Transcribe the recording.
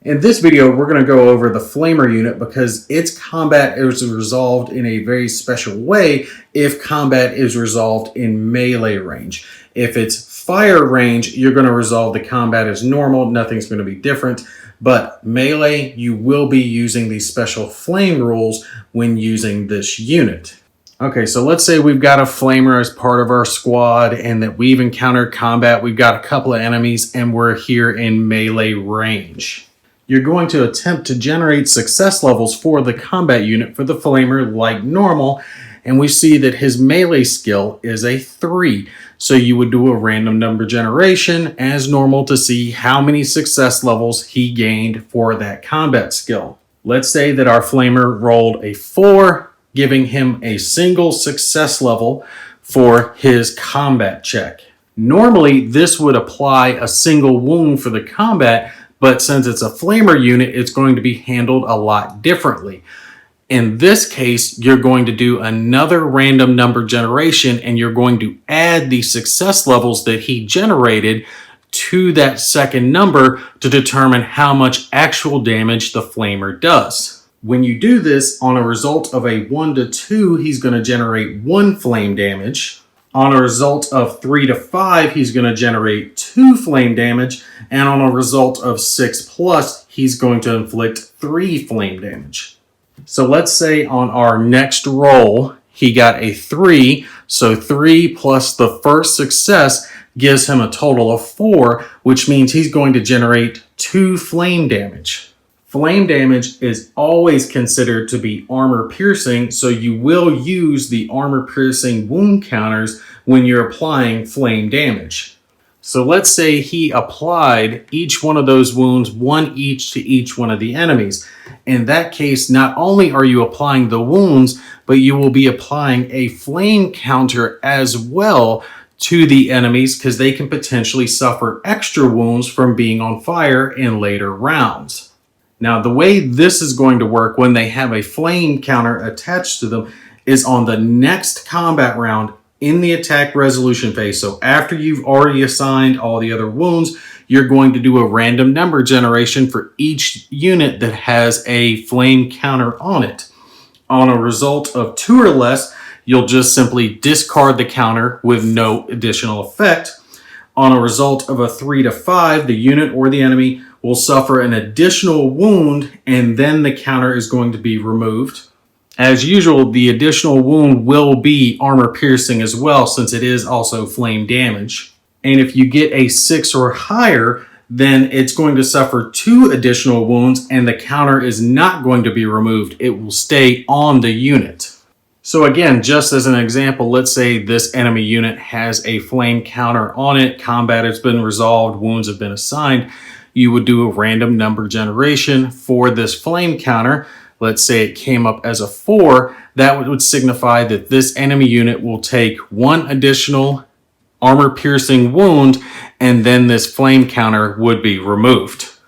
In this video, we're going to go over the Flamer unit because its combat is resolved in a very special way if combat is resolved in melee range. If it's fire range, you're going to resolve the combat as normal. Nothing's going to be different. But melee, you will be using these special flame rules when using this unit. Okay, so let's say we've got a Flamer as part of our squad and that we've encountered combat. We've got a couple of enemies and we're here in melee range. You're going to attempt to generate success levels for the combat unit for the Flamer like normal, and we see that his melee skill is a 3. So you would do a random number generation as normal to see how many success levels he gained for that combat skill. Let's say that our Flamer rolled a 4, giving him a single success level for his combat check. Normally, this would apply a single wound for the combat, but since it's a Flamer unit, it's going to be handled a lot differently. In this case, you're going to do another random number generation and you're going to add the success levels that he generated to that second number to determine how much actual damage the Flamer does. When you do this, on a result of a 1 to 2, he's going to generate 1 flame damage. On a result of 3 to 5, he's going to generate 2 flame damage. And on a result of 6+, he's going to inflict 3 flame damage. So let's say on our next roll, he got a 3. So 3 plus the first success gives him a total of 4, which means he's going to generate 2 flame damage. Flame damage is always considered to be armor piercing, so you will use the armor piercing wound counters when you're applying flame damage. So let's say he applied each one of those wounds, 1 each to each one of the enemies. In that case, not only are you applying the wounds, but you will be applying a flame counter as well to the enemies because they can potentially suffer extra wounds from being on fire in later rounds. Now, the way this is going to work when they have a flame counter attached to them is on the next combat round in the attack resolution phase. So after you've already assigned all the other wounds, you're going to do a random number generation for each unit that has a flame counter on it. On a result of 2 or less, you'll just simply discard the counter with no additional effect. On a result of a 3 to 5, the unit or the enemy will suffer an additional wound and then the counter is going to be removed. As usual, the additional wound will be armor piercing as well since it is also flame damage. And if you get a 6 or higher, then it's going to suffer 2 additional wounds and the counter is not going to be removed. It will stay on the unit. So again, just as an example, let's say this enemy unit has a flame counter on it, combat has been resolved, wounds have been assigned. You would do a random number generation for this flame counter. Let's say it came up as a 4. That would signify that this enemy unit will take 1 additional armor piercing wound and then this flame counter would be removed.